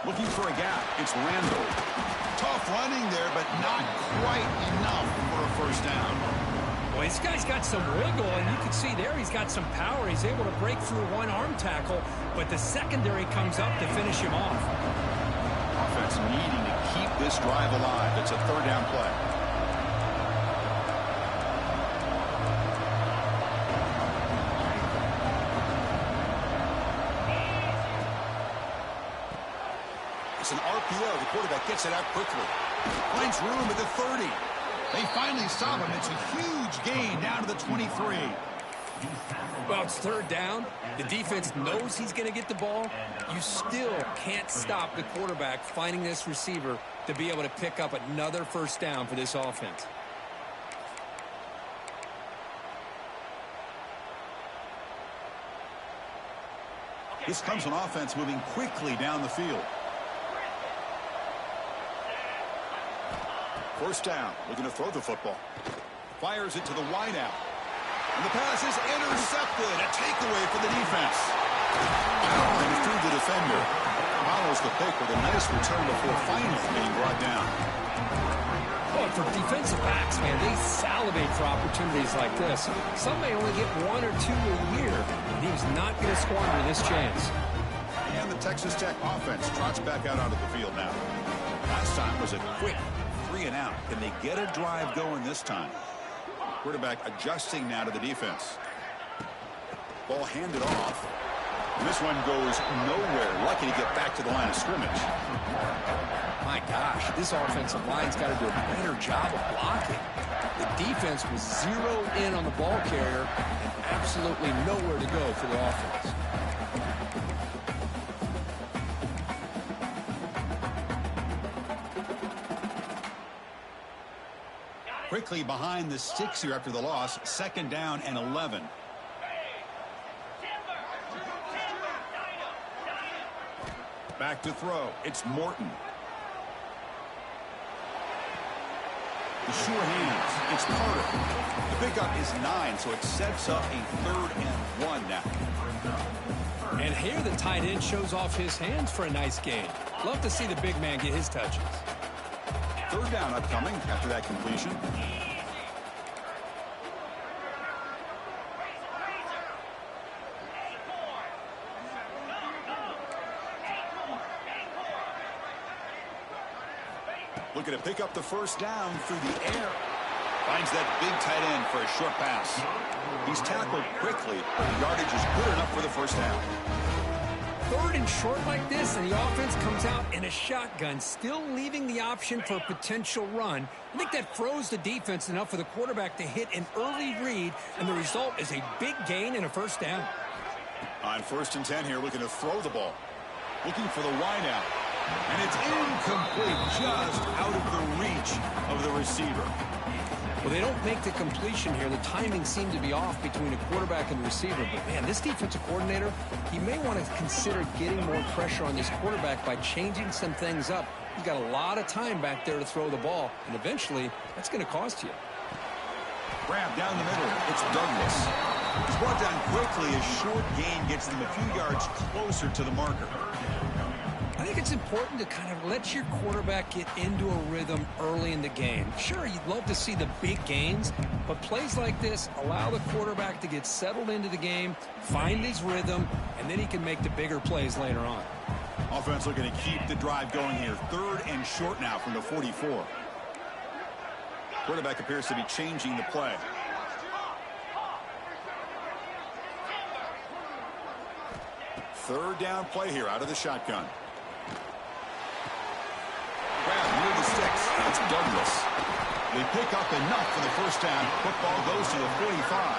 Looking for a gap. It's Randall. Tough running there, but not quite enough for a first down. Well, this guy's got some wiggle, and you can see there he's got some power. He's able to break through one arm tackle, but the secondary comes up to finish him off. Offense needing to keep this drive alive. It's a third down play. It's an RPO. The quarterback gets it out quickly. Finds room at the 30. They finally stop him. It's a huge gain down to the 23. Well, it's third down. The defense knows he's going to get the ball. You still can't stop the quarterback finding this receiver to be able to pick up another first down for this offense. This comes on offense moving quickly down the field. First down, looking to throw the football. Fires it to the wideout. And the pass is intercepted. A takeaway for the defense. And through the defender. Follows the pick with a nice return before finally being brought down. Well, for defensive backs, man, they salivate for opportunities like this. Some may only get one or two a year, and he was not going to squander this chance. And the Texas Tech offense trots back out onto the field now. Last time was a quick 3 and out. Can they get a drive going this time? Quarterback adjusting now to the defense. Ball handed off. And this one goes nowhere. Lucky to get back to the line of scrimmage. My gosh, this offensive line's got to do a better job of blocking. The defense was zeroed in on the ball carrier and absolutely nowhere to go for the offense. Quickly behind the sticks here after the loss. Second down and 11. Back to throw. It's Morton. The sure hands. It's Carter. The pickup is 9, so it sets up a 3rd and 1 now. And here the tight end shows off his hands for a nice gain. Love to see the big man get his touches. Third down upcoming after that completion. Looking to pick up the first down through the air. Finds that big tight end for a short pass. He's tackled quickly, but the yardage is good enough for the first down. Third and short like this, and the offense comes out in a shotgun, still leaving the option for a potential run. I think that froze the defense enough for the quarterback to hit an early read, and the result is a big gain and a first down. On 1st and 10 here, looking to throw the ball. Looking for the wideout. And it's incomplete, just out of the reach of the receiver. Well, they don't make the completion here. The timing seemed to be off between a quarterback and the receiver. But, man, this defensive coordinator, he may want to consider getting more pressure on this quarterback by changing some things up. He's got a lot of time back there to throw the ball, and eventually that's going to cost you. Grab down the middle. It's Douglas. He's brought down quickly. A short gain gets them a few yards closer to the marker. I think it's important to kind of let your quarterback get into a rhythm early in the game. Sure, you'd love to see the big gains, but plays like this allow the quarterback to get settled into the game, find his rhythm, and then he can make the bigger plays later on. Offense looking to keep the drive going here. 3rd and short now from the 44. Quarterback appears to be changing the play. Third down play here out of the shotgun. Grab near the sticks. It's Douglas. They pick up enough for the first down. Football goes to the 45.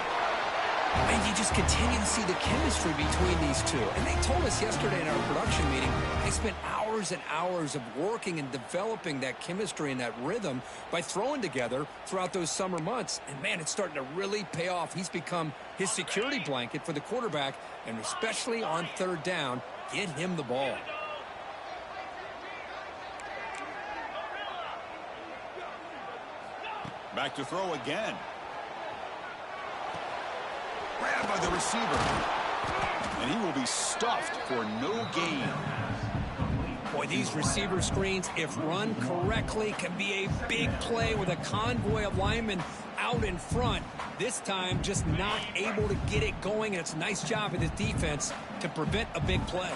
And you just continue to see the chemistry between these two. And they told us yesterday in our production meeting, they spent hours and hours of working and developing that chemistry and that rhythm by throwing together throughout those summer months. And, man, it's starting to really pay off. He's become his security blanket for the quarterback, and especially on third down, get him the ball. Back to throw again. Grabbed by the receiver. And he will be stuffed for no gain. Boy, these receiver screens, if run correctly, can be a big play with a convoy of linemen out in front. This time, just not able to get it going, and it's a nice job of this defense to prevent a big play.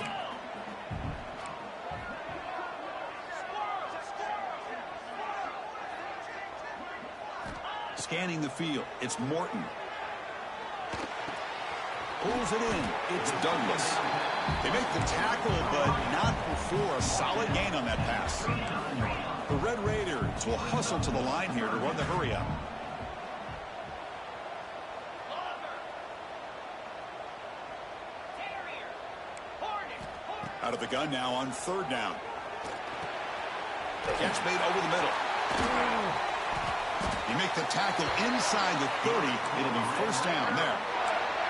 Scanning the field, it's Morton. Pulls it in, it's Douglas. They make the tackle, but not before a solid gain on that pass. The Red Raiders will hustle to the line here to run the hurry up. Out of the gun now on third down. Catch made over the middle. You make the tackle inside the 30. It'll be first down there.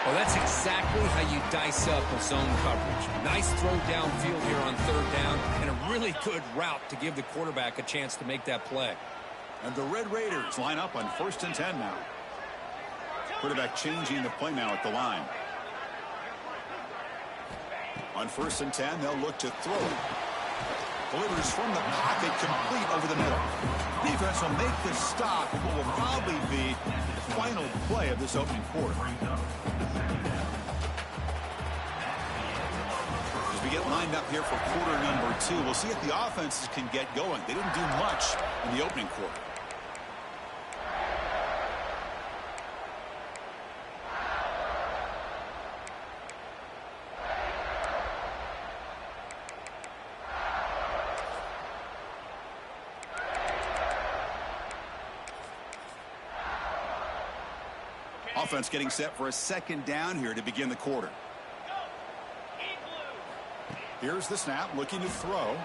Well, that's exactly how you dice up a zone coverage. Nice throw downfield here on third down, and a really good route to give the quarterback a chance to make that play. And the Red Raiders line up on 1st and 10 now. Quarterback changing the play now at the line. On 1st and 10, they'll look to throw it. Delivers from the pocket, complete over the middle. Defense will make the stop in what will probably be the final play of this opening quarter. As we get lined up here for quarter number 2, we'll see if the offenses can get going. They didn't do much in the opening quarter. Offense getting set for a second down here to begin the quarter. Here's the snap, looking to throw.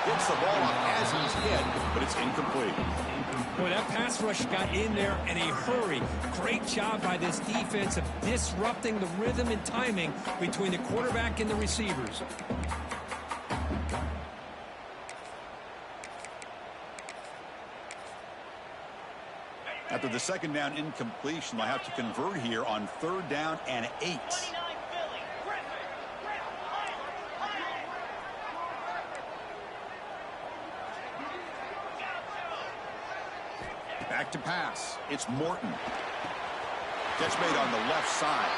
Gets the ball off as he's hit, but it's incomplete. Boy, that pass rush got in there in a hurry. Great job by this defense of disrupting the rhythm and timing between the quarterback and the receivers. After the second down incompletion, they'll have to convert here on third down and 8. Back to pass. It's Morton. Catch made on the left side.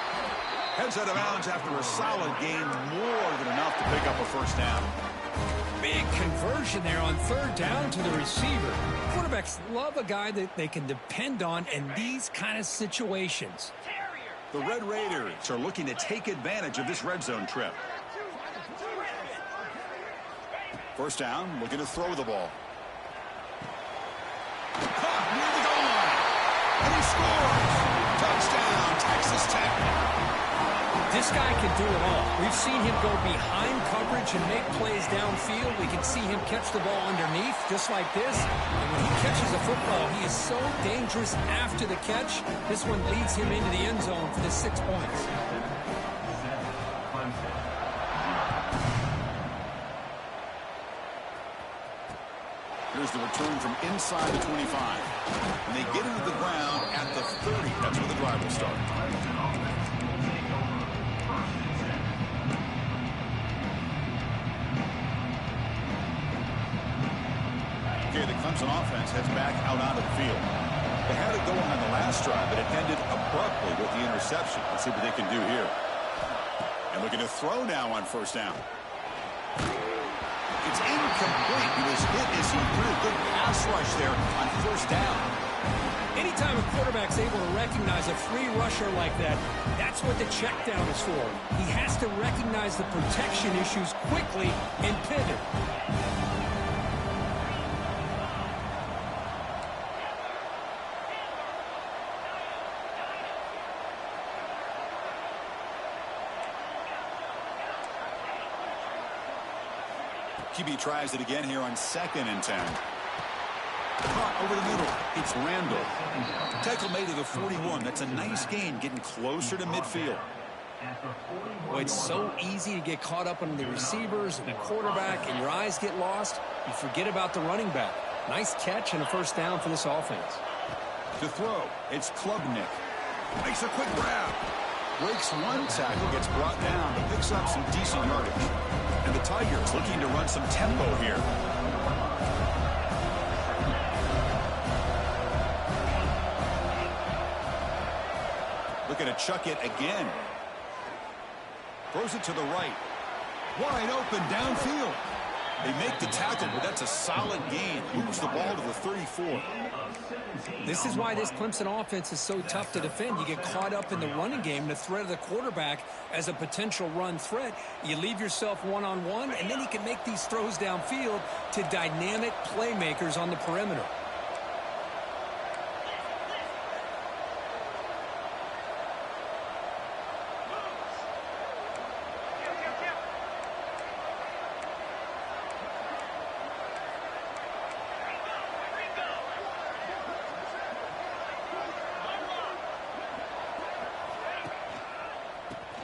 Heads out of bounds after a solid gain, more than enough to pick up a first down. Big conversion there on third down to the receiver. Quarterbacks love a guy that they can depend on in these kind of situations. The Red Raiders are looking to take advantage of this red zone trip. First down, looking to throw the ball. Caught near the goal line. And he scores. Touchdown, Texas Tech. This guy can do it all. We've seen him go behind coverage and make plays downfield. We can see him catch the ball underneath, just like this. And when he catches a football, he is so dangerous after the catch. This one leads him into the end zone for the 6 points. Here's the return from inside the 25. And they get into the ground at the 30. That's where the drive will start. Okay, the Clemson offense heads back out onto the field. They had it going on the last drive, but it ended abruptly with the interception. Let's see what they can do here. And looking to throw now on first down. It's incomplete. He was hit as he threw a good pass rush there on first down. Anytime a quarterback's able to recognize a free rusher like that, that's what the check down is for. He has to recognize the protection issues quickly and pivot. QB tries it again here on 2nd and 10. Caught over the middle. It's Randall. Tackle made to the 41. That's a nice gain, getting closer to midfield. Well, it's so easy to get caught up on the receivers and the quarterback, and your eyes get lost. You forget about the running back. Nice catch and a first down for this offense. To throw, it's Klubnik. Makes a quick grab. Breaks one tackle, gets brought down, but picks up some decent yardage. And the Tigers looking to run some tempo here. Looking to chuck it again. Throws it to the right. Wide open downfield. They make the tackle, but that's a solid gain. Moves the ball to the 34. This is why this Clemson offense is so tough to defend. You get caught up in the running game, the threat of the quarterback as a potential run threat. You leave yourself one-on-one, and then he can make these throws downfield to dynamic playmakers on the perimeter.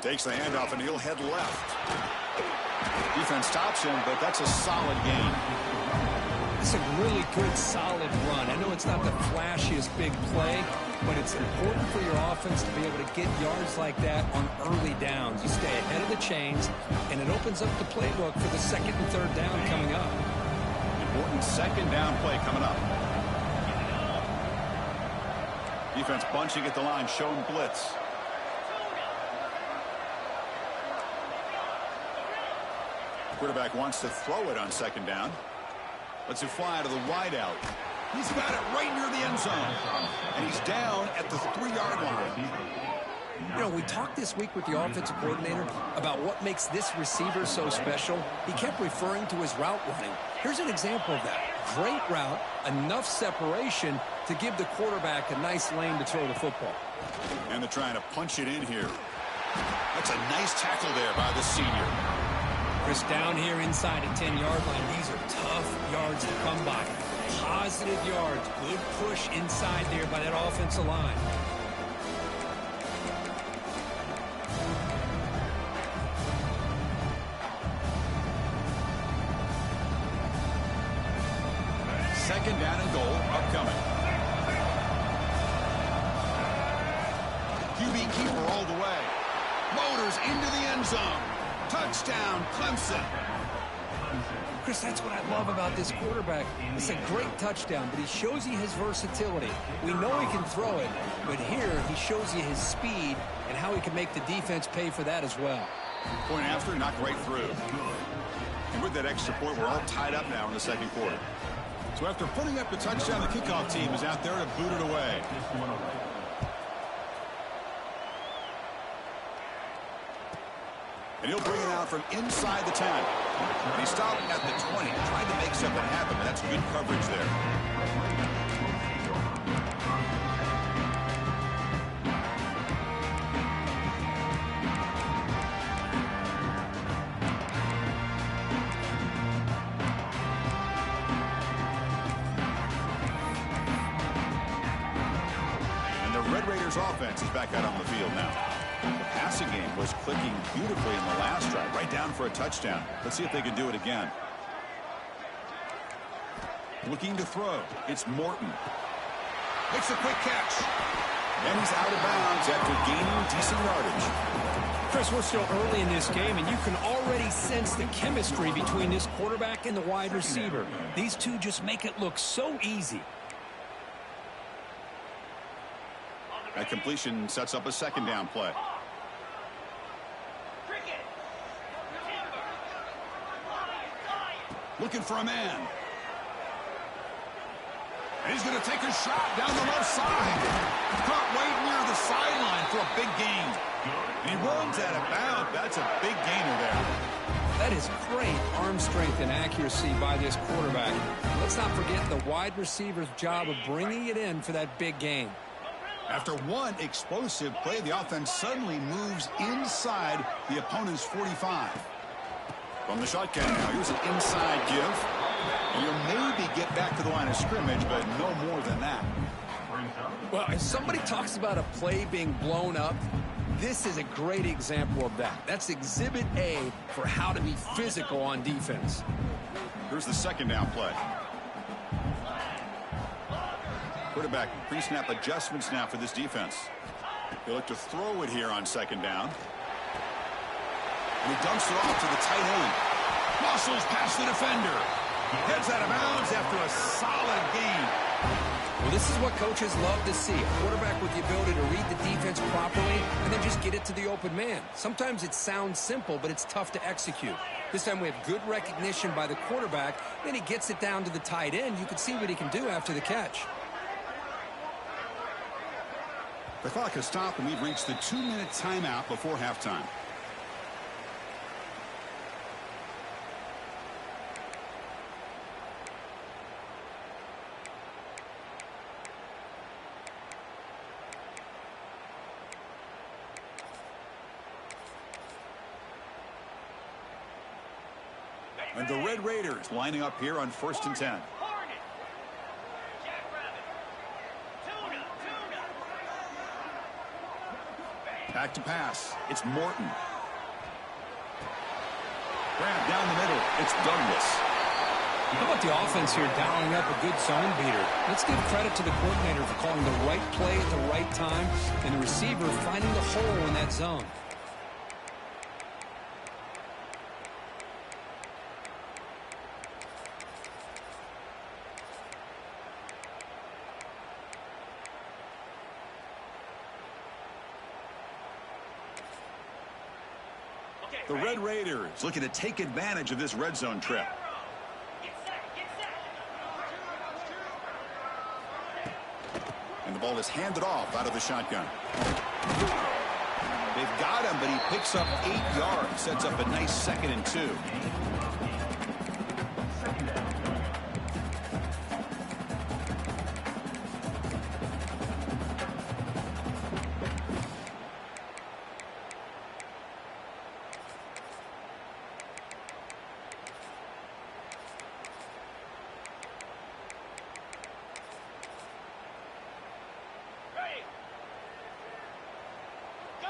Takes the handoff, and he'll head left. Defense stops him, but that's a solid gain. It's a really good, solid run. I know it's not the flashiest big play, but it's important for your offense to be able to get yards like that on early downs. You stay ahead of the chains, and it opens up the playbook for the second and third down coming up. Important second down play coming up. Defense bunching at the line, showing blitz. Quarterback wants to throw it on second down. Lets it fly to the wide out. He's got it right near the end zone. And he's down at the 3-yard line. You know, we talked this week with the offensive coordinator about what makes this receiver so special. He kept referring to his route running. Here's an example of that. Great route, enough separation to give the quarterback a nice lane to throw the football. And they're trying to punch it in here. That's a nice tackle there by the senior. Chris, down here inside the 10-yard line, these are tough yards to come by. Positive yards, good push inside there by that offensive line. Second down and goal upcoming. QB keeper all the way. Motors into the end zone. Touchdown, Clemson. Chris, that's what I love about this quarterback. It's a great touchdown, but he shows you his versatility. We know he can throw it, but here he shows you his speed and how he can make the defense pay for that as well. Point after, knocked right through. And with that extra point, we're all tied up now in the second quarter. So after putting up the touchdown, the kickoff team is out there to boot it away. And he'll bring it out from inside the 10. And he stopped at the 20, tried to make something happen, but that's good coverage there. And the Red Raiders offense is back out on the field now. The passing game was clicking beautifully in the last drive, right down for a touchdown. Let's see if they can do it again. Looking to throw. It's Morton. Makes a quick catch. And he's out of bounds after gaining decent yardage. Chris, we're still early in this game, and you can already sense the chemistry between this quarterback and the wide receiver. These two just make it look so easy. That completion sets up a second down play. Looking for a man. And he's going to take a shot down the left side. Caught right near the sideline for a big gain. And he runs out of bounds. That's a big gainer there. That is great arm strength and accuracy by this quarterback. Let's not forget the wide receiver's job of bringing it in for that big gain. After one explosive play, the offense suddenly moves inside the opponent's 45. From the shotgun now, here's an inside give. And he'll maybe get back to the line of scrimmage, but no more than that. Well, if somebody talks about a play being blown up, this is a great example of that. That's exhibit A for how to be physical on defense. Here's the second down play. Quarterback pre-snap adjustments now for this defense. He'll look to throw it here on second down. And he dumps it off to the tight end. Muscles past the defender. Heads out of bounds after a solid gain. Well, this is what coaches love to see. A quarterback with the ability to read the defense properly and then just get it to the open man. Sometimes it sounds simple, but it's tough to execute. This time we have good recognition by the quarterback. Then he gets it down to the tight end. You can see what he can do after the catch. The clock has stopped, and we've reached the 2-minute timeout before halftime. And the Red Raiders lining up here on 1st and 10. Back to pass. It's Morton. Grab down the middle. It's Douglas. How about the offense here dialing up a good zone beater? Let's give credit to the coordinator for calling the right play at the right time and the receiver finding the hole in that zone. The Red Raiders looking to take advantage of this red zone trip. And the ball is handed off out of the shotgun. They've got him, but he picks up 8 yards. Sets up a nice 2nd and 2.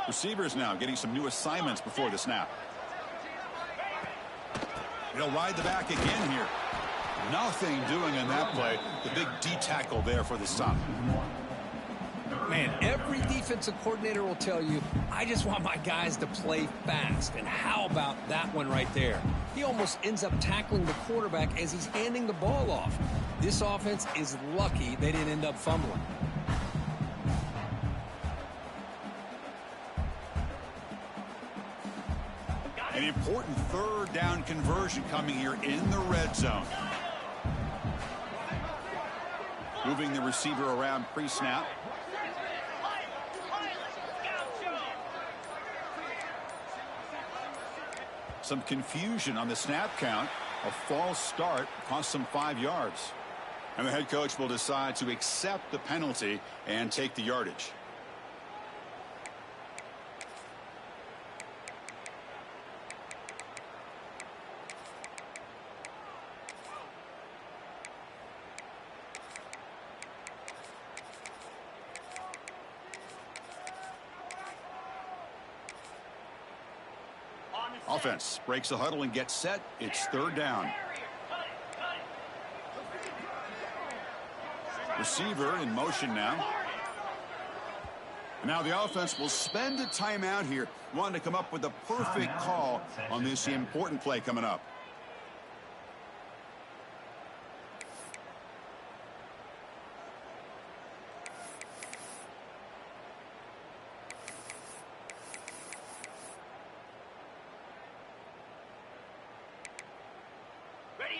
Receivers now getting some new assignments before the snap. He'll ride the back again here. Nothing doing in that play. The big D tackle there for the stop. Man, every defensive coordinator will tell you, I just want my guys to play fast. And how about that one right there? He almost ends up tackling the quarterback as he's handing the ball off. This offense is lucky they didn't end up fumbling. An important 3rd down conversion coming here in the red zone. Moving the receiver around pre-snap. Some confusion on the snap count. A false start cost them 5 yards. And the head coach will decide to accept the penalty and take the yardage. Offense breaks the huddle and gets set. It's 3rd down. Receiver in motion now. And now the offense will spend a timeout here, wanting to come up with a perfect call on this important play coming up.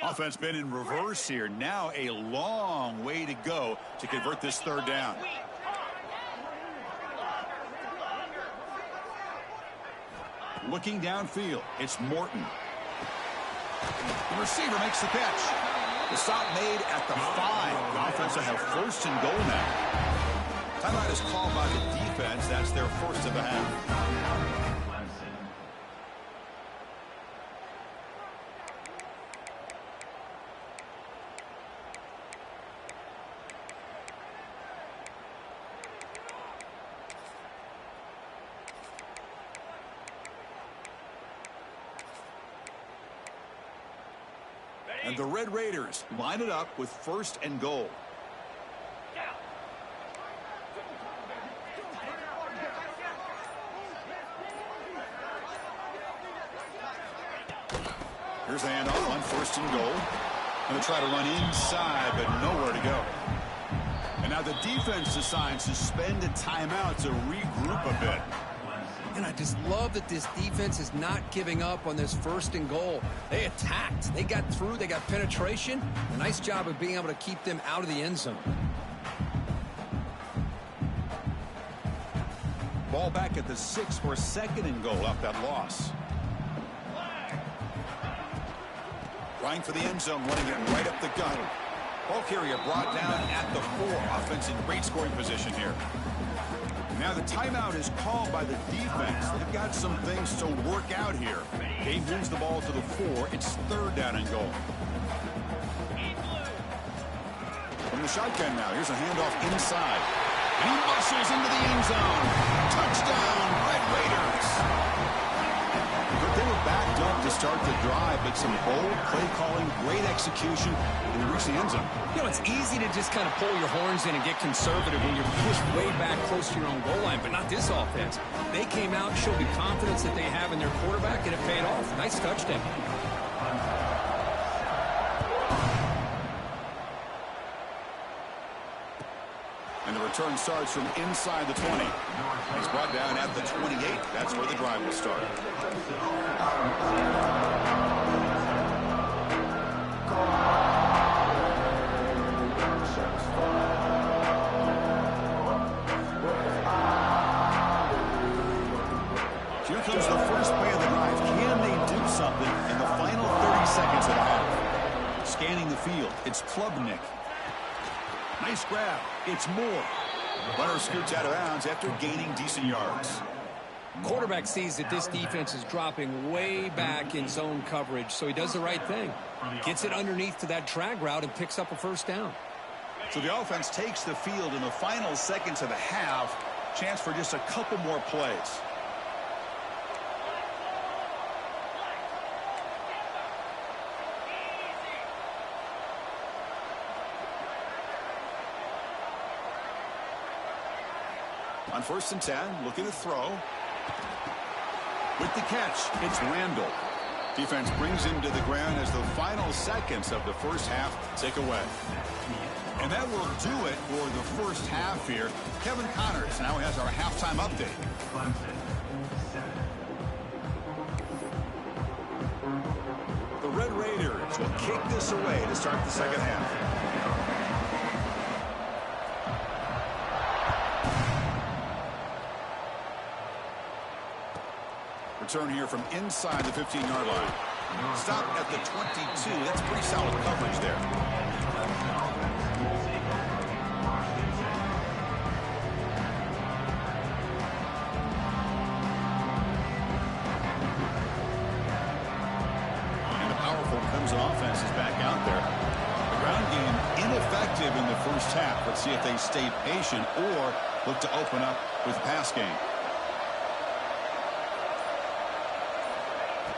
Offense been in reverse here. Now a long way to go to convert this 3rd down. Looking downfield, it's Morton. The receiver makes the catch. The stop made at the 5. The offense will have 1st and goal now. Timeout is called by the defense. That's their 1st of the half. And the Red Raiders line it up with 1st and goal. Here's the handoff on 1st and goal. Going to try to run inside, but nowhere to go. And now the defense decides to spend a timeout to regroup a bit. And I just love that this defense is not giving up on this 1st and goal. They attacked. They got through. They got penetration. A nice job of being able to keep them out of the end zone. Ball back at the 6 for 2nd and goal off that loss. Trying for the end zone, running it right up the gut. Ball carrier brought down at the 4. Offense in great scoring position here. Now the timeout is called by the defense. They've got some things to work out here. Dave moves the ball to the 4. It's 3rd down and goal. From the shotgun now, here's a handoff inside. And he muscles into the end zone. Touchdown, Red Raiders. But they were backed up to start the drive, but some bold play calling, great execution, and they reached the end zone. You know, it's easy to just kind of pull your horns in and get conservative when you're pushed way back close to your own goal line, but not this offense. They came out and showed the confidence that they have in their quarterback, and it paid off. Nice touchdown. And the return starts from inside the 20. He's brought down at the 28. That's where the drive will start. Here comes the first play of the drive. Can they do something in the final 30 seconds of the half? Scanning the field, it's Klubnik. Nice grab. It's Moore. Runner scoots out of bounds after gaining decent yards. Quarterback sees that this defense is dropping way back in zone coverage, so he does the right thing. Gets it underneath to that drag route and picks up a 1st down. So the offense takes the field in the final seconds of the half. Chance for just a couple more plays. On 1st and 10, looking to throw. With the catch, it's Randall. Defense brings him to the ground as the final seconds of the 1st half tick away. And that will do it for the 1st half here. Kevin Connors now has our halftime update. The Red Raiders will kick this away to start the 2nd half. Return here from inside the 15-yard line. Stop at the 22. That's pretty solid coverage there. And the powerful Clemson offense is back out there. The ground game ineffective in the 1st half. Let's see if they stay patient or look to open up with pass game.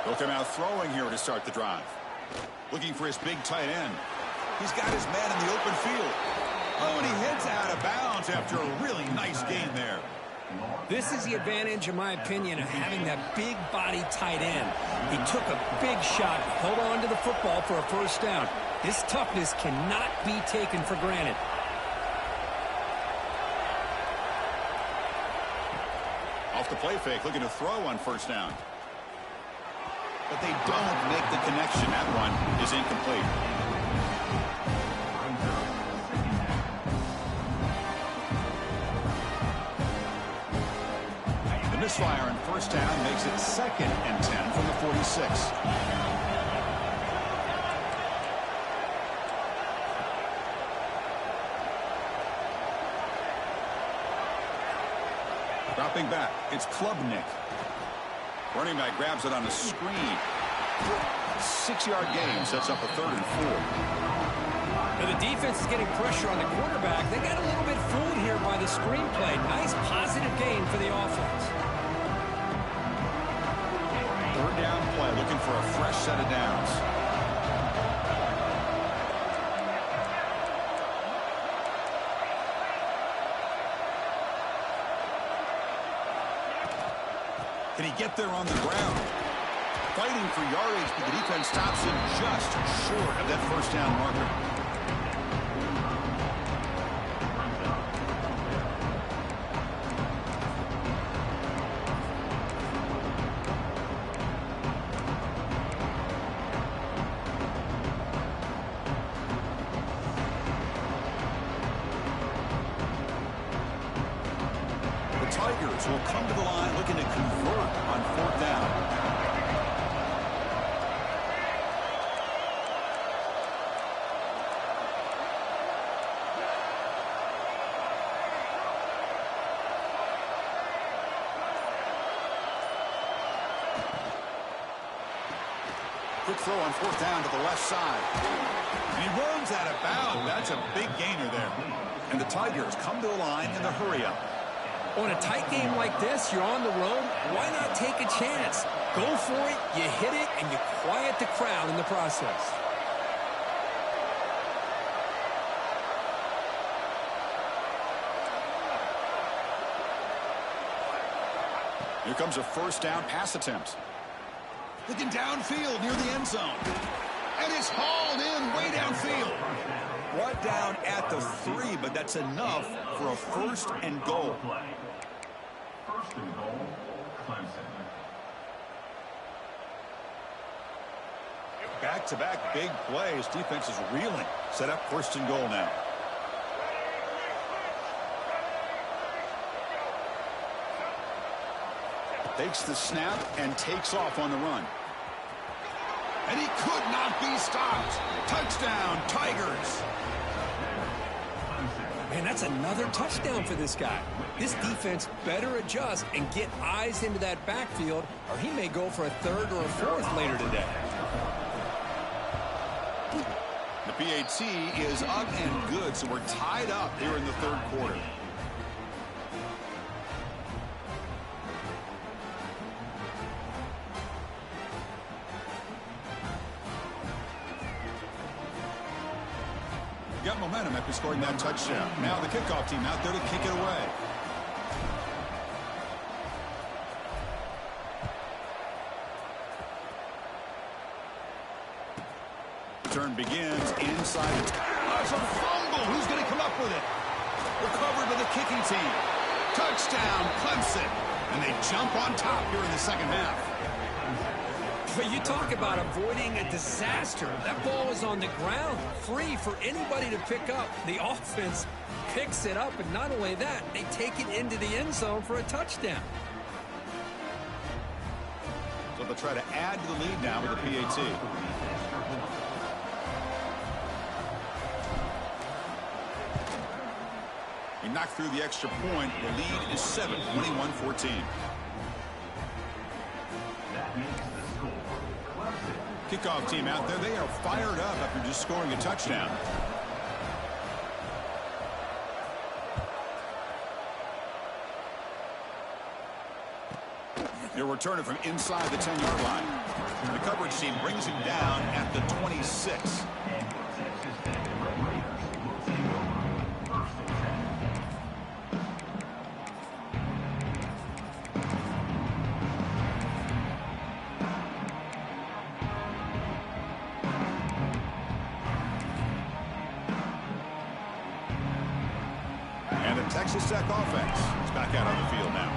They'll come out throwing here to start the drive. Looking for his big tight end. He's got his man in the open field. Oh, and he heads out of bounds after a really nice gain there. This is the advantage, in my opinion, of having that big body tight end. He took a big shot, held on to the football for a 1st down. This toughness cannot be taken for granted. Off the play fake, looking to throw on 1st down. But they don't make the connection. That one is incomplete. The misfire on 1st down makes it 2nd and 10 from the 46. Dropping back, it's Klubnik. Running back grabs it on a screen. 6-yard gain sets up a 3rd and 4. Now the defense is getting pressure on the quarterback. They got a little bit fooled here by the screenplay. Nice positive gain for the offense. 3rd down play, looking for a fresh set of downs. Can he get there on the ground? fighting for yardage, but the defense stops him just short of that first down marker. Tigers will come to the line looking to convert on 4th down. Quick throw on 4th down to the left side. And he runs out of bounds. That's a big gainer there. And the Tigers come to the line in the hurry-up. On a tight game like this, you're on the road, why not take a chance? Go for it, you hit it, and you quiet the crowd in the process. Here comes a first down pass attempt. Looking downfield near the end zone. And it's hauled in way downfield. Brought down at the 3, but that's enough for a first and goal. First and goal, Clemson. Back-to-back big plays. Defense is reeling. Set up first and goal now. Takes the snap and takes off on the run. And he could not be stopped. Touchdown, Tigers. Man, that's another touchdown for this guy. This defense better adjust and get eyes into that backfield, or he may go for a 3rd or a 4th later today. The PAT is up and good, so we're tied up here in the 3rd quarter. Got momentum after scoring that touchdown. Now the kickoff team out there to kick it away. Return begins inside. It's a fumble. Who's going to come up with it? Recovered by the kicking team. Touchdown, Clemson. And they jump on top here in the second half. But you talk about avoiding a disaster. That ball is on the ground, free for anybody to pick up. The offense picks it up, and not only that, they take it into the end zone for a touchdown. So they'll try to add to the lead now with the PAT. He knocked through the extra point. The lead is 7, 21-14. Kickoff team out there. They are fired up after just scoring a touchdown. They'll return it from inside the 10-yard line. The coverage team brings him down at the 26. Texas Tech offense is back out on the field now.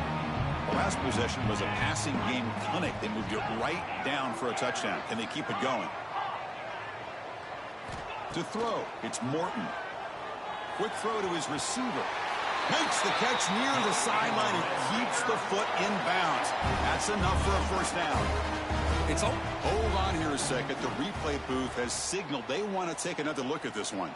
The last possession was a passing game clinic. They moved it right down for a touchdown. Can they keep it going? To throw, it's Morton. Quick throw to his receiver. Makes the catch near the sideline and keeps the foot in bounds. That's enough for a first down. It's all. Hold on here a second. The replay booth has signaled they want to take another look at this one.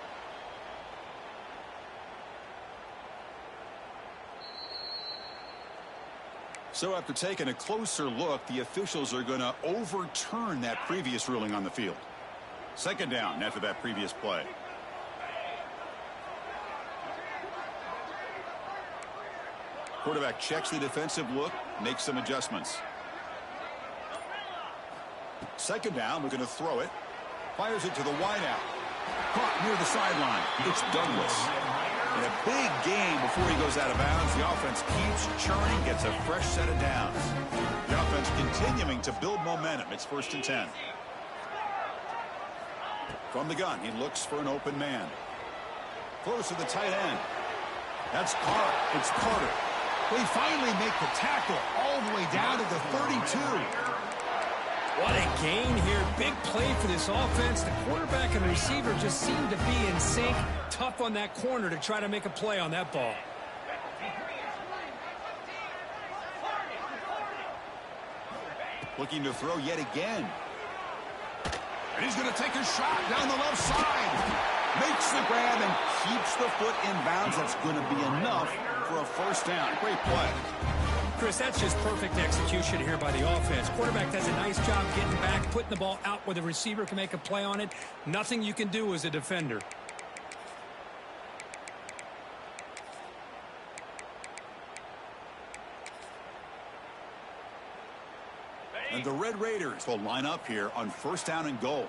So after taking a closer look, the officials are going to overturn that previous ruling on the field. Second down after that previous play. Quarterback checks the defensive look, makes some adjustments. Second down, looking to throw it. Fires it to the wideout. Caught near the sideline. It's Douglas. And a big gain before he goes out of bounds. The offense keeps churning, gets a fresh set of downs. The offense continuing to build momentum. It's 1st and 10. From the gun, he looks for an open man. Close to the tight end. That's caught. It's Carter. They finally make the tackle all the way down to the 32. What a gain here. Big play for this offense. The quarterback and receiver just seem to be in sync. Tough on that corner to try to make a play on that ball. Looking to throw yet again. And he's going to take a shot down the left side. Makes the grab and keeps the foot in bounds. That's going to be enough for a 1st down. Great play. Chris, that's just perfect execution here by the offense. Quarterback does a nice job getting back, putting the ball out where the receiver can make a play on it. Nothing you can do as a defender. And the Red Raiders will line up here on 1st down and goal.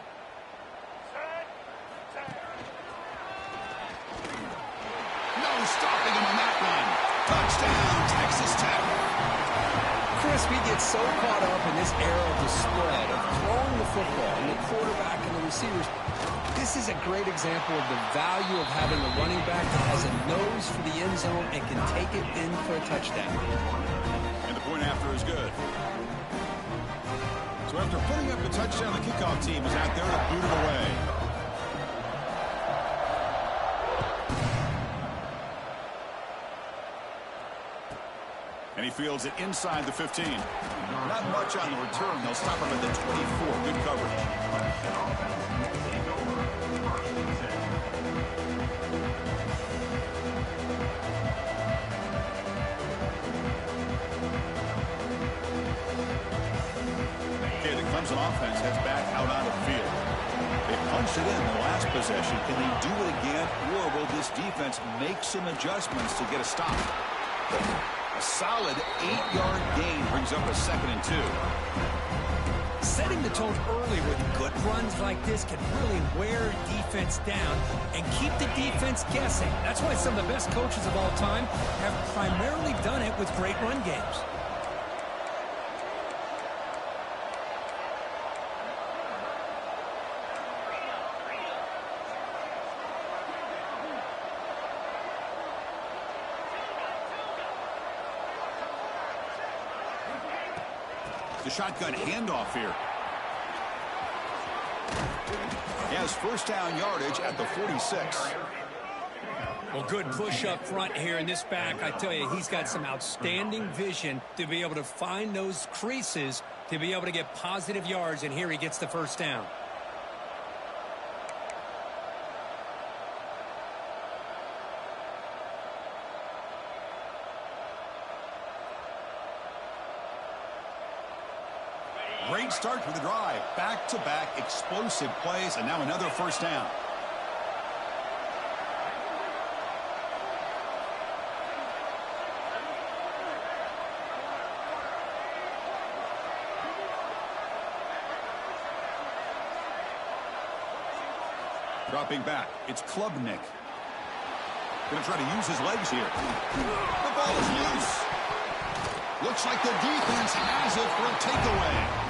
No stopping him on that one. Touchdown, Texas Tech. Chris, we get so caught up in this era of the spread, of throwing the football, and the quarterback and the receivers. This is a great example of the value of having a running back that has a nose for the end zone and can take it in for a touchdown. And the point after is good. So after putting up the touchdown, the kickoff team is out there to boot it away. And he fields it inside the 15. Not much on the return. They'll stop him at the 24. Good coverage. Okay, the Clemson offense heads back out onto the field. They punched it in the last possession. Can they do it again, or will this defense make some adjustments to get a stop? A solid 8-yard gain brings up a 2nd and 2. Setting the tone early with good runs like this can really wear defense down and keep the defense guessing. That's why some of the best coaches of all time have primarily done it with great run games. The shotgun handoff here. He has 1st down yardage at the 46. Well, good push up front here in this back. I tell you, he's got some outstanding vision to be able to find those creases to be able to get positive yards, and here he gets the 1st down. Great start for the drive. Back-to-back explosive plays, and now another 1st down. Dropping back, it's Klubnik. Going to try to use his legs here. The ball is loose. Looks like the defense has it for a takeaway.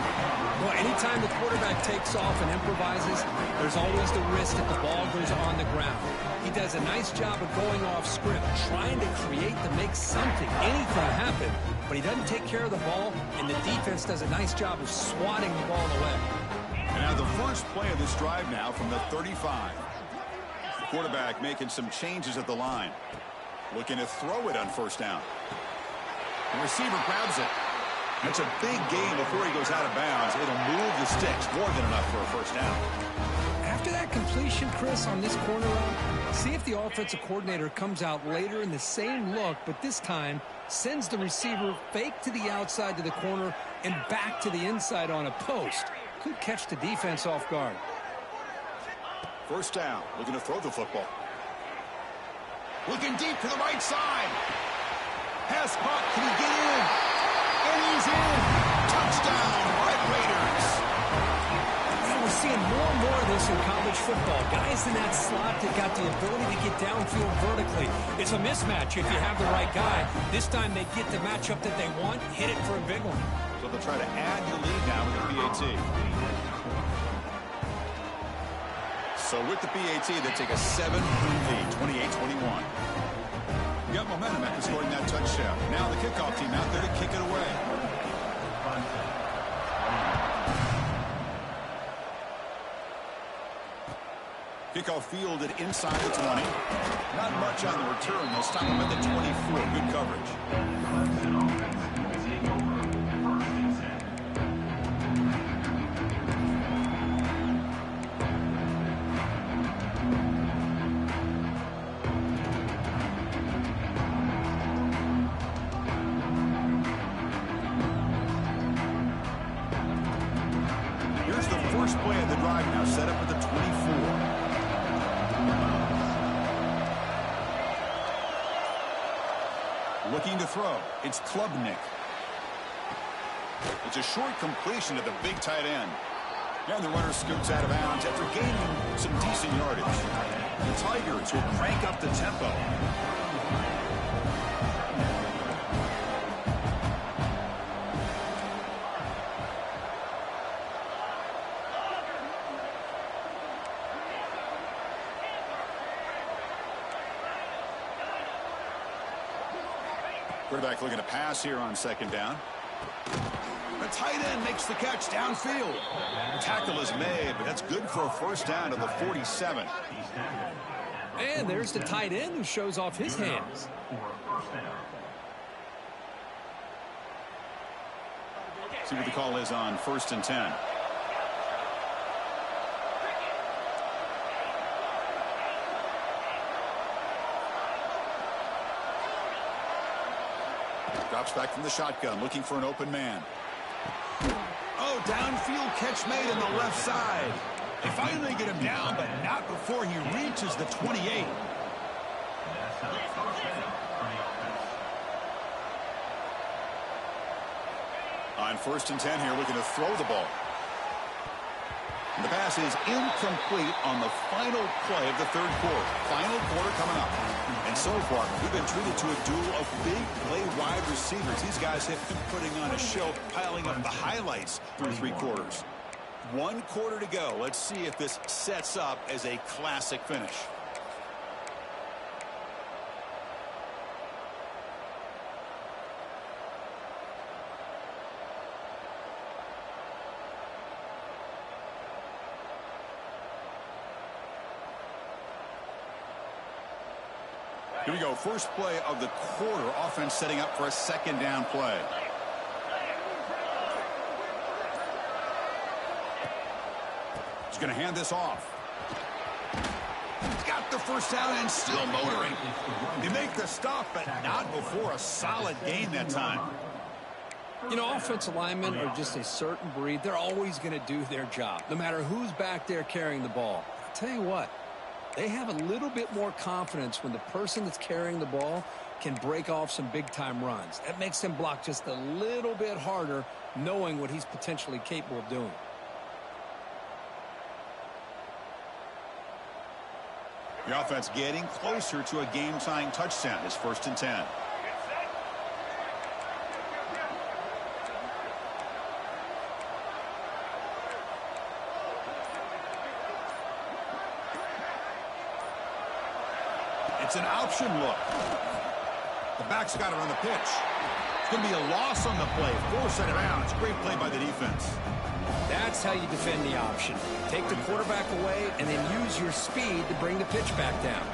Well, anytime the quarterback takes off and improvises, there's always the risk that the ball goes on the ground. He does a nice job of going off script, trying to create to make something, anything happen, but he doesn't take care of the ball, and the defense does a nice job of swatting the ball away. And now the first play of this drive now from the 35. The quarterback making some changes at the line. Looking to throw it on 1st down. The receiver grabs it. That's a big gain before he goes out of bounds. It'll move the sticks, more than enough for a 1st down. After that completion, Chris, on this corner route, see if the offensive coordinator comes out later in the same look, but this time sends the receiver fake to the outside to the corner and back to the inside on a post. Could catch the defense off guard. 1st down, looking to throw the football. Looking deep to the right side. Pass caught. Can he get in? And he's in. Touchdown, Red Raiders. That was seeing more and more of this in college football. Guys in that slot that got the ability to get downfield vertically. It's a mismatch if you have the right guy. This time they get the matchup that they want, hit it for a big one. So they'll try to add the lead now with the PAT. So with the PAT, they take a 7-point lead, 28-21. You got momentum after scoring that touchdown. Now the kickoff team out there to kick it away. Kickoff fielded inside the 20. Not much on the return. They'll stop him at the 24. Good coverage. Here's the first play of the drive now, set up at the 24. Looking to throw. It's Klubnik. It's a short completion to the big tight end. And the runner scoots out of bounds after gaining some decent yardage. The Tigers will crank up the tempo. Quarterback looking to pass here on second down. The tight end makes the catch downfield. Tackle is made, but that's good for a first down to the 47. And there's the tight end who shows off his hands. See what the call is on 1st and 10. Drops back from the shotgun, looking for an open man. Oh, downfield catch made on the left side. They finally get him down, but not before he reaches the 28. On 1st and 10 here, looking to throw the ball. And the pass is incomplete on the final play of the third quarter. Final quarter coming up. And so far, we've been treated to a duel of big play wide receivers. These guys have been putting on a show, piling up the highlights through 3 quarters. 1 quarter to go. Let's see if this sets up as a classic finish. Here we go. First play of the quarter. Offense setting up for a second down play. He's going to hand this off. He's got the first down and still motoring. They make the stop, but not before a solid gain that time. You know, offensive linemen are just a certain breed. They're always going to do their job, no matter who's back there carrying the ball. I'll tell you what. They have a little bit more confidence when the person that's carrying the ball can break off some big-time runs. That makes them block just a little bit harder, knowing what he's potentially capable of doing. The offense getting closer to a game-tying touchdown. It's 1st and 10. It's an option look. The back's got it on the pitch. It's going to be a loss on the play. Force out of bounds. Great play by the defense. That's how you defend the option. Take the quarterback away and then use your speed to bring the pitch back down.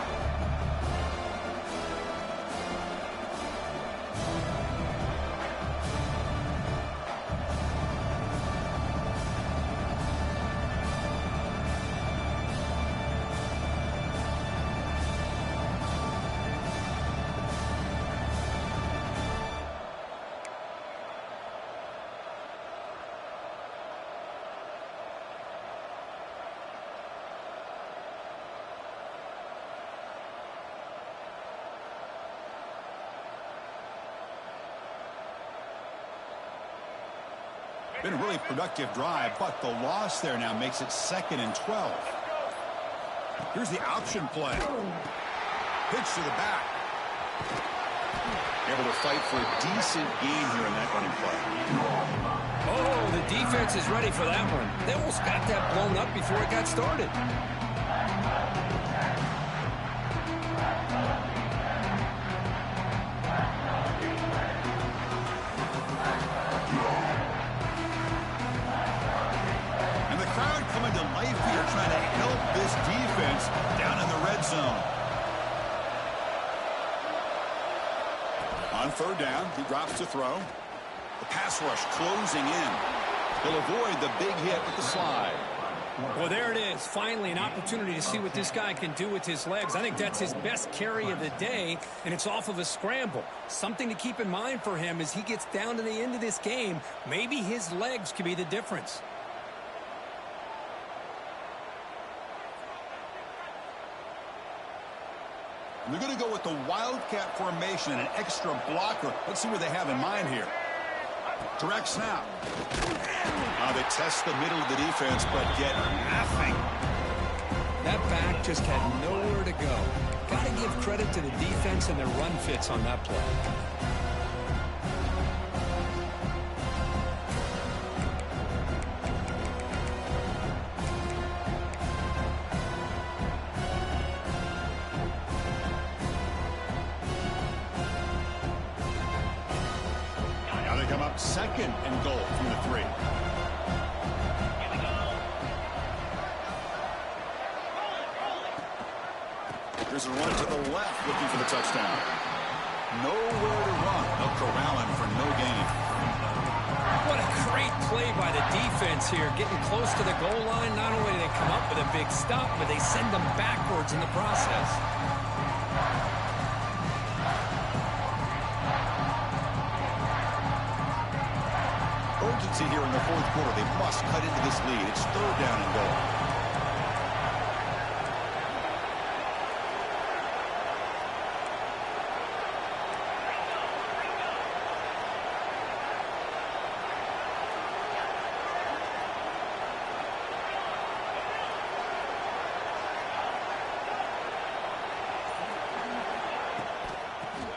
Been a really productive drive, but the loss there now makes it 2nd and 12. Here's the option play. Pitch to the back. Able to fight for a decent gain here in that running play. Oh, the defense is ready for that one. They almost got that blown up before it got started. Coming to life here, trying to help this defense down in the red zone. On 3rd down, he drops to throw. The pass rush closing in. He'll avoid the big hit with the slide. Well, there it is. Finally, an opportunity to see what this guy can do with his legs. I think that's his best carry of the day, and it's off of a scramble. Something to keep in mind for him as he gets down to the end of this game. Maybe his legs could be the difference. They're going to go with the wildcat formation and an extra blocker. Let's see what they have in mind here. Direct snap. They test the middle of the defense, but get nothing. That back just had nowhere to go. Got to give credit to the defense and their run fits on that play. Come up 2nd and goal from the 3. There's a run to the left looking for the touchdown. Nowhere to run. They'll corral him for no gain. What a great play by the defense here. Getting close to the goal line. Not only do they come up with a big stop, but they send them backwards in the process. Urgency here in the 4th quarter. They must cut into this lead. It's 3rd down and goal.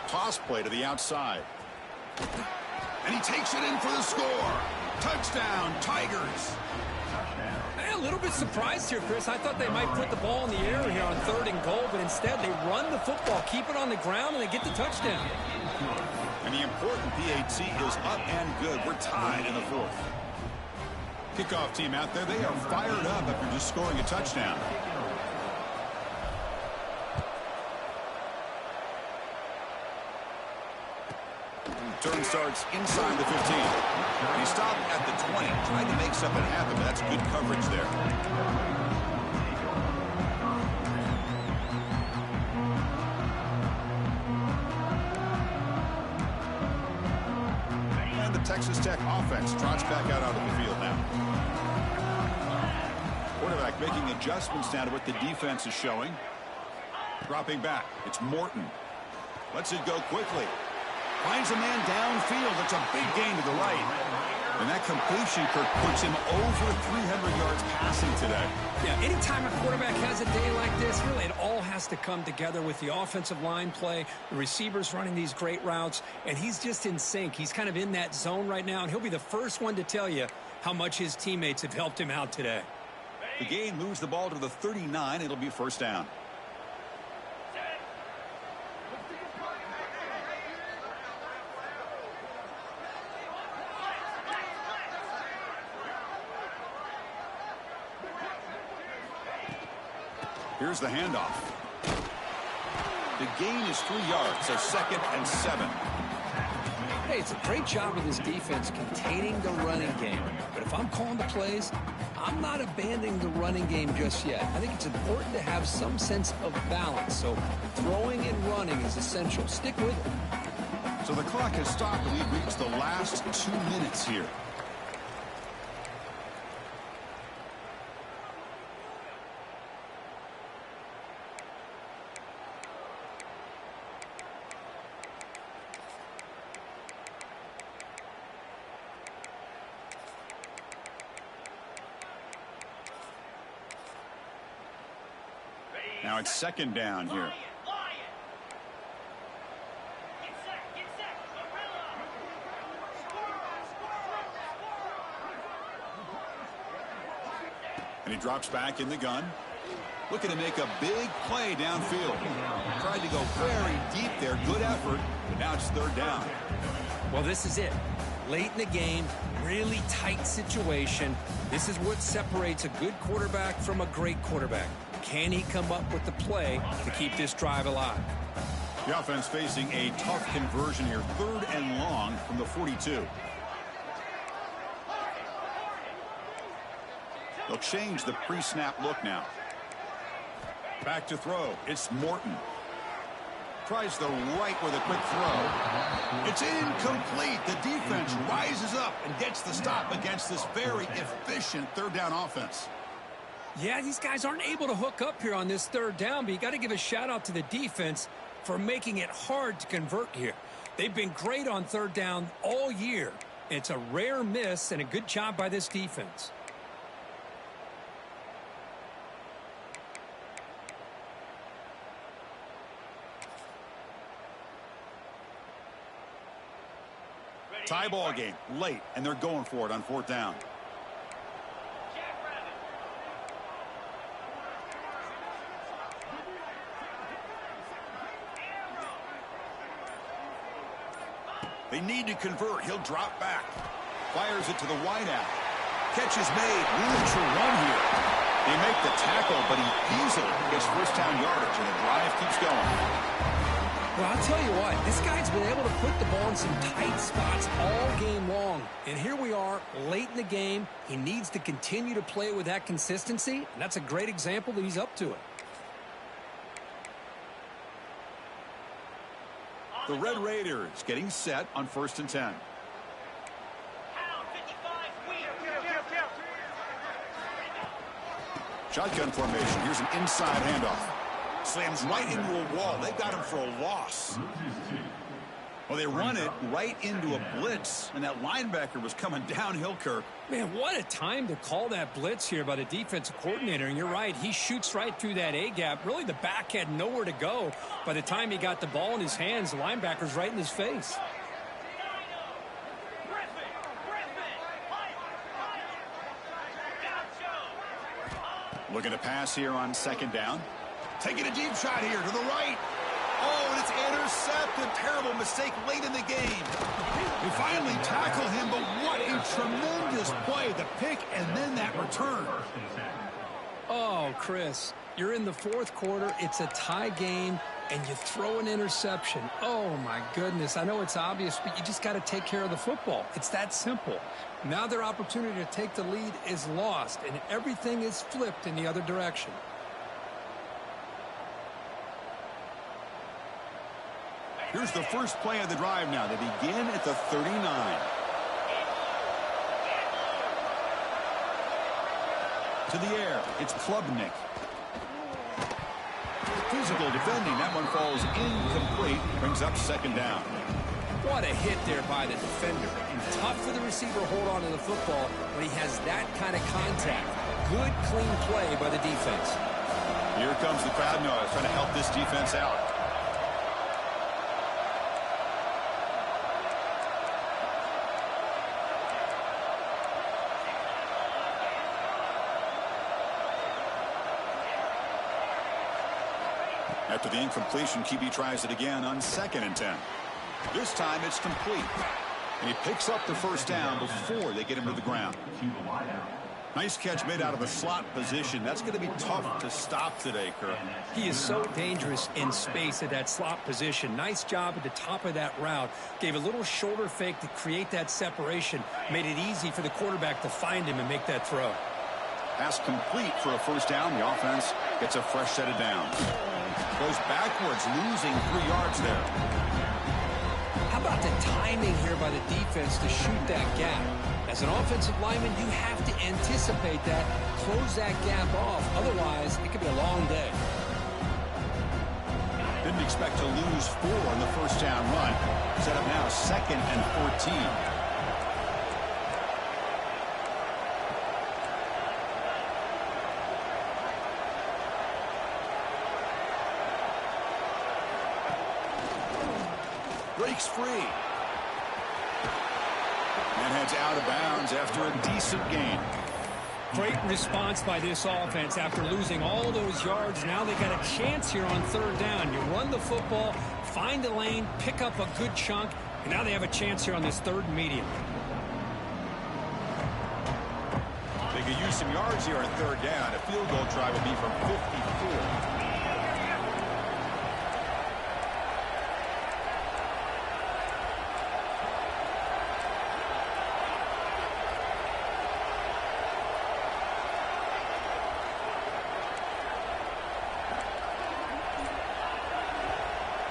Toss play to the outside. And he takes it in for the score. Touchdown, Tigers. A little bit surprised here, Chris. I thought they might put the ball in the air here on 3rd and goal, but instead they run the football, keep it on the ground, and they get the touchdown. And the important PAT is up and good. We're tied in the 4th. Kickoff team out there, they are fired up after just scoring a touchdown. Turn starts inside the 15. He stopped at the 20, tried to make something happen, but that's good coverage there. And the Texas Tech offense trots back out onto the field now. Quarterback making adjustments now to what the defense is showing. Dropping back, it's Morton. Lets it go quickly. Finds a man downfield. It's a big gain to the right. And that completion, Kirk, puts him over 300 yards passing today. Yeah, anytime a quarterback has a day like this, really it all has to come together with the offensive line play, the receivers running these great routes, and he's just in sync. He's kind of in that zone right now, and he'll be the first one to tell you how much his teammates have helped him out today. The gain moves the ball to the 39. It'll be 1st down. Here's the handoff. The gain is 3 yards, so 2nd and 7. Hey, it's a great job of this defense containing the running game. But if I'm calling the plays, I'm not abandoning the running game just yet. I think it's important to have some sense of balance. So throwing and running is essential. Stick with it. So the clock has stopped, and we've reached the last 2 minutes here. Now it's second down here. And he drops back in the gun. Looking to make a big play downfield. Tried to go very deep there. Good effort. But now it's third down. Well, this is it. Late in the game, really tight situation. This is what separates a good quarterback from a great quarterback. Can he come up with the play to keep this drive alive? The offense facing a tough conversion here. 3rd and long from the 42. They'll change the pre-snap look now. Back to throw. It's Morton. Tries the right with a quick throw. It's incomplete. The defense rises up and gets the stop against this very efficient third down offense. Yeah, these guys aren't able to hook up here on this third down, but you got to give a shout out to the defense for making it hard to convert here. They've been great on third down all year. It's a rare miss and a good job by this defense. Tie ball game late, and they're going for it on 4th down. They need to convert. He'll drop back. Fires it to the wideout. Catch is made. Room to run here. They make the tackle, but he easily gets first down yardage, and the drive keeps going. Well, I'll tell you what, this guy's been able to put the ball in some tight spots all game long. And here we are, late in the game. He needs to continue to play with that consistency, and that's a great example that he's up to it. The Red Raiders getting set on 1st and 10. Shotgun formation. Here's an inside handoff. Slams right into a wall. They got him for a loss. Well, they run it right into a blitz, and that linebacker was coming downhill, Kirk. Man, what a time to call that blitz here by the defensive coordinator. And you're right, he shoots right through that A-gap. Really, the back had nowhere to go. By the time he got the ball in his hands, the linebacker's right in his face. Looking to pass here on 2nd down. Taking a deep shot here to the right. Oh, and it's intercepted. Terrible mistake late in the game. They finally tackle him, but what a tremendous play. The pick and then that return. Oh, Chris, you're in the 4th quarter. It's a tie game, and you throw an interception. Oh, my goodness. I know it's obvious, but you just got to take care of the football. It's that simple. Now their opportunity to take the lead is lost, and everything is flipped in the other direction. Here's the first play of the drive now. They begin at the 39. To the air, it's Klubnik. Physical defending. That one falls incomplete. Brings up 2nd down. What a hit there by the defender. And tough for the receiver to hold on to the football when he has that kind of contact. Good, clean play by the defense. Here comes the crowd noise trying to help this defense out. After the incompletion, QB tries it again on 2nd and 10. This time it's complete. And he picks up the first down before they get him to the ground. Nice catch made out of a slot position. That's going to be tough to stop today, Kirk. He is so dangerous in space at that slot position. Nice job at the top of that route. Gave a little shoulder fake to create that separation. Made it easy for the quarterback to find him and make that throw. Pass complete for a first down. The offense gets a fresh set of downs. Goes backwards, losing 3 yards there. How about the timing here by the defense to shoot that gap? As an offensive lineman, you have to anticipate that, close that gap off. Otherwise, it could be a long day. Didn't expect to lose 4 on the first down run. Set up now 2nd and 14. Breaks free. And heads out of bounds after a decent gain. Great response by this offense after losing all those yards. Now they got a chance here on third down. You run the football, find a lane, pick up a good chunk, and now they have a chance here on this third and medium. They could use some yards here on third down. A field goal try would be from 54.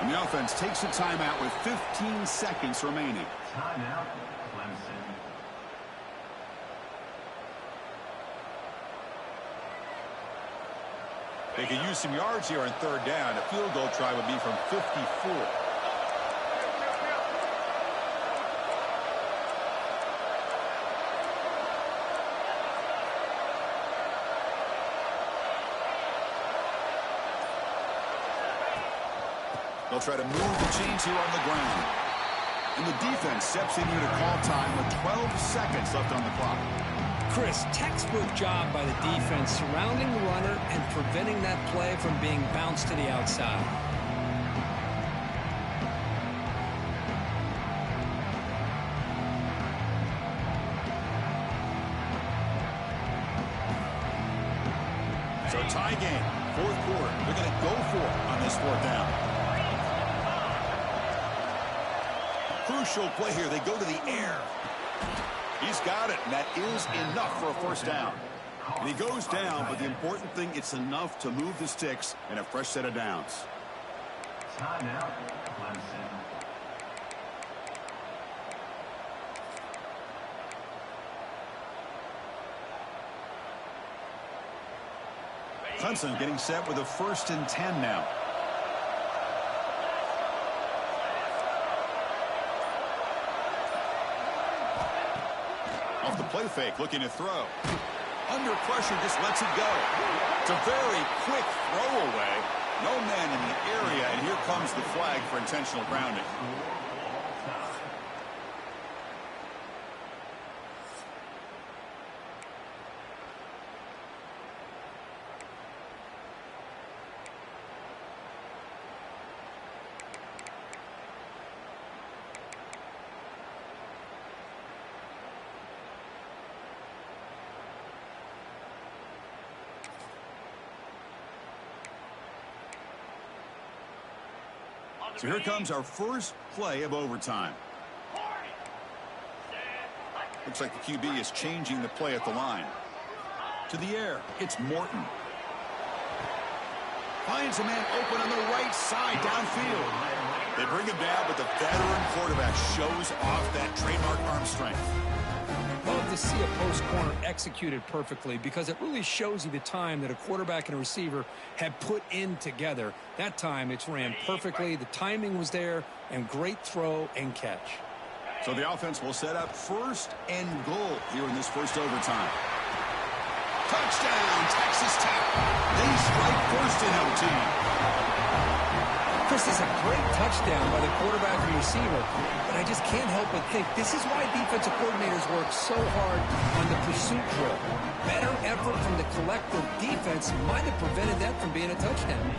And the offense takes a timeout with 15 seconds remaining. Timeout, Clemson. They could use some yards here on third down. A field goal try would be from 54. They'll try to move the chains here on the ground. And the defense steps in here to call time with 12 seconds left on the clock. Chris, textbook job by the defense surrounding the runner and preventing that play from being bounced to the outside. So tie game, fourth quarter. They're going to go for it on this fourth down. Crucial play here. They go to the air. He's got it, and that is enough for a first down. And he goes down, but the important thing, it's enough to move the sticks and a fresh set of downs. Timeout, Clemson. Clemson getting set with a 1st and 10 now. Off the play fake, looking to throw. Under pressure, just lets it go. It's a very quick throwaway. No man in the area, and here comes the flag for intentional grounding. So here comes our first play of overtime. Looks like the QB is changing the play at the line. To the air, it's Morton. Finds a man open on the right side downfield. They bring him down, but the veteran quarterback shows off that trademark arm strength. Love to see a post corner executed perfectly because it really shows you the time that a quarterback and a receiver have put in together. That time it's ran perfectly, the timing was there, and great throw and catch. So the offense will set up 1st and goal here in this first overtime. Touchdown, Texas Tech. They strike first in OT. Chris, this is a great touchdown by the quarterback and receiver, but I just can't help but think this is why defensive coordinators work so hard on the pursuit drill. Better effort from the collective defense might have prevented that from being a touchdown.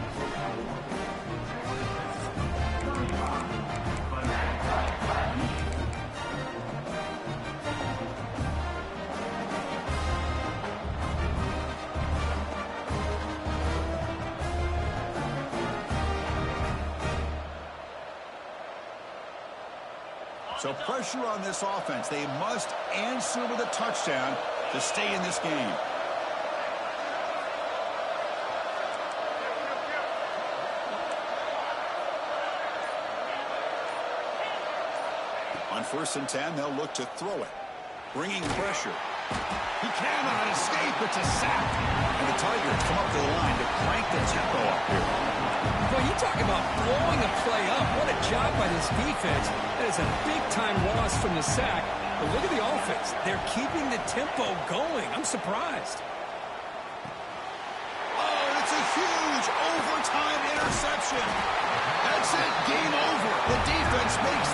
So pressure on this offense. They must answer with a touchdown to stay in this game. On 1st and 10, they'll look to throw it. Bringing pressure. He cannot escape. It's a sack. And the Tigers come up to the line to crank the tempo up here. Well, you talk about blowing a play up. What a job by this defense. That is a big-time loss from the sack. But look at the offense. They're keeping the tempo going. I'm surprised. Oh, it's a huge overtime interception. That's it. Game over. The defense makes